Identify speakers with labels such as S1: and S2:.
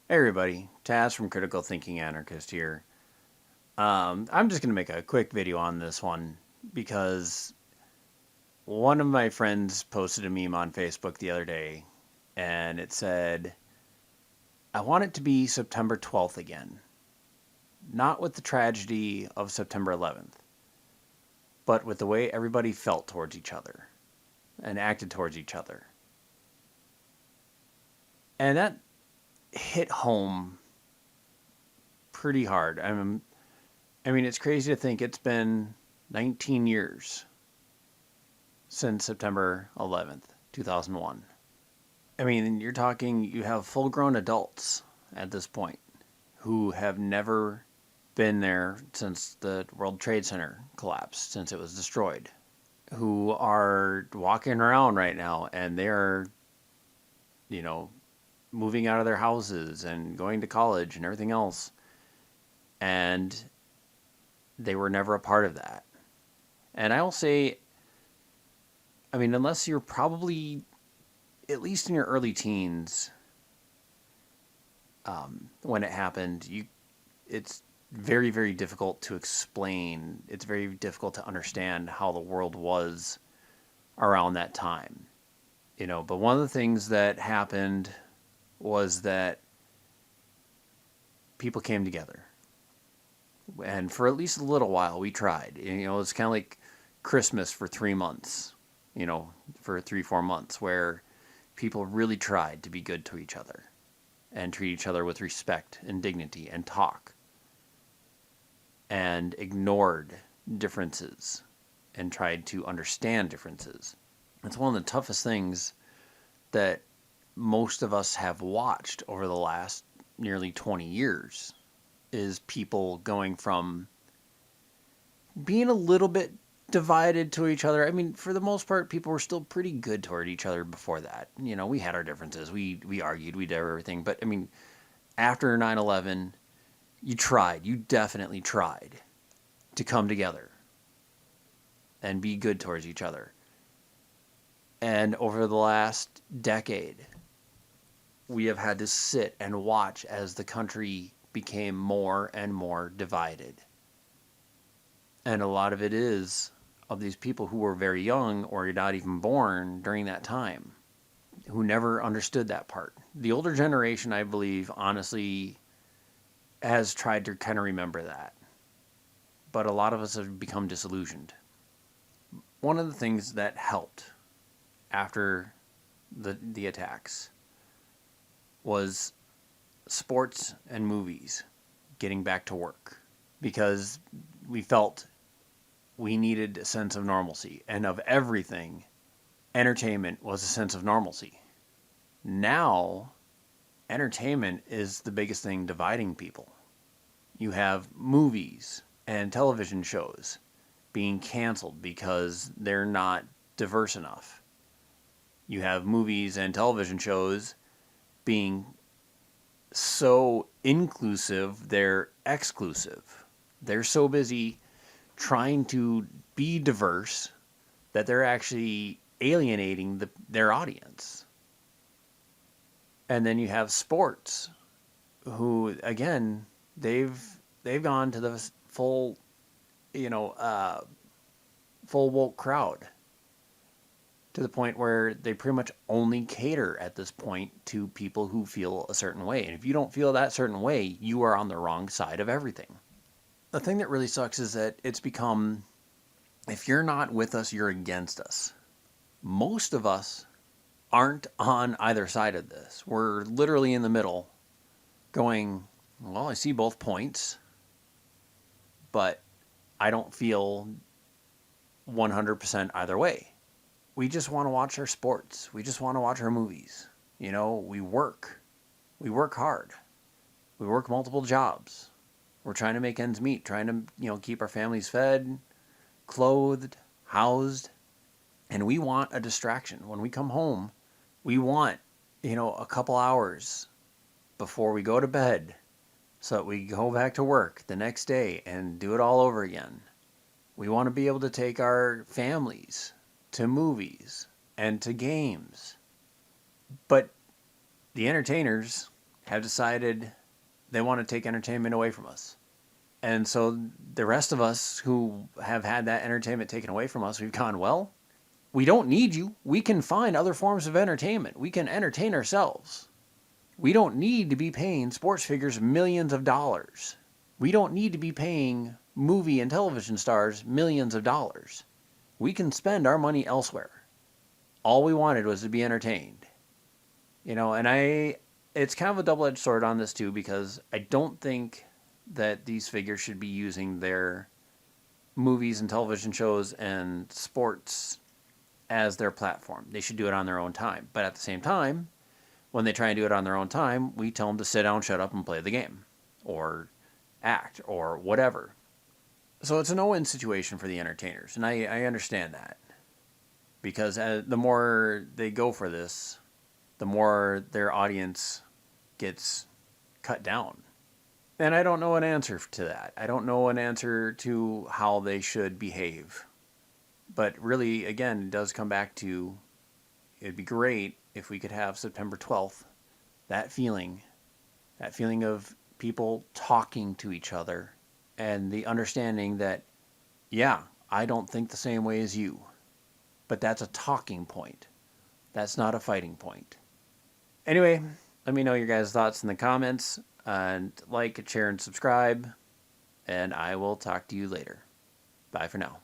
S1: Hey everybody, Taz from Critical Thinking Anarchist here. I'm just going to make a quick video on this one because one of my friends posted a meme on Facebook the other day and it said, I want it to be September 12th again, not with the tragedy of September 11th, but with the way everybody felt towards each other and acted towards each other. And that hit home pretty hard. I mean, it's crazy to think it's been 19 years since September 11th, 2001. I mean, you're talking, you have full grown adults at this point who have never been there since the World Trade Center collapsed, since it was destroyed, who are walking around right now and they're, you know, moving out of their houses and going to college and everything else. And they were never a part of that. And I will say, I mean, unless you're probably at least in your early teens, when it happened, it's very, very difficult to explain. It's very difficult to understand how the world was around that time. But one of the things that happened was that people came together. And for at least a little while, we tried. It's kind of like Christmas for 3 months, for 3, 4 months, where people really tried to be good to each other and treat each other with respect and dignity and talk and ignored differences and tried to understand differences. It's one of the toughest things that most of us have watched over the last nearly 20 years is people going from being a little bit divided to each other. I mean, for the most part, people were still pretty good toward each other before that. We had our differences. We argued, we did everything. But I mean, after 9/11, you definitely tried to come together and be good towards each other. And over the last decade, we have had to sit and watch as the country became more and more divided. And a lot of it is of these people who were very young or not even born during that time, who never understood that part. The older generation, I believe, honestly, has tried to kind of remember that. But a lot of us have become disillusioned. One of the things that helped after the attacks was sports and movies getting back to work because we felt we needed a sense of normalcy, and of everything, entertainment was a sense of normalcy. Now, entertainment is the biggest thing dividing people. You have movies and television shows being canceled because they're not diverse enough. You have movies and television shows being so inclusive, they're exclusive. They're so busy trying to be diverse that they're actually alienating their audience. And then you have sports, who again they've gone to the full, you know, uh, full woke crowd to the point where they pretty much only cater at this point to people who feel a certain way. And if you don't feel that certain way, you are on the wrong side of everything. The thing that really sucks is that it's become, if you're not with us, you're against us. Most of us aren't on either side of this. We're literally in the middle going, well, I see both points, but I don't feel 100% either way. We just want to watch our sports. We just want to watch our movies. We work. We work hard. We work multiple jobs. We're trying to make ends meet, trying to, keep our families fed, clothed, housed, and we want a distraction. When we come home, we want, a couple hours before we go to bed so that we go back to work the next day and do it all over again. We want to be able to take our families to movies and to games. But the entertainers have decided they want to take entertainment away from us. And so the rest of us who have had that entertainment taken away from us, we've gone, well, we don't need you. We can find other forms of entertainment. We can entertain ourselves. We don't need to be paying sports figures millions of dollars. We don't need to be paying movie and television stars millions of dollars. We can spend our money elsewhere. All we wanted was to be entertained. And it's kind of a double-edged sword on this too, because I don't think that these figures should be using their movies and television shows and sports as their platform. They should do it on their own time. But at the same time, when they try and do it on their own time, we tell them to sit down, shut up, and play the game. Or act, or whatever. So it's a no-win situation for the entertainers. And I understand that. Because the more they go for this, the more their audience gets cut down. And I don't know an answer to that. I don't know an answer to how they should behave. But really, again, it does come back to, it'd be great if we could have September 12th, that feeling of people talking to each other and the understanding that, yeah, I don't think the same way as you. But that's a talking point. That's not a fighting point. Anyway, let me know your guys' thoughts in the comments. And like, share, and subscribe. And I will talk to you later. Bye for now.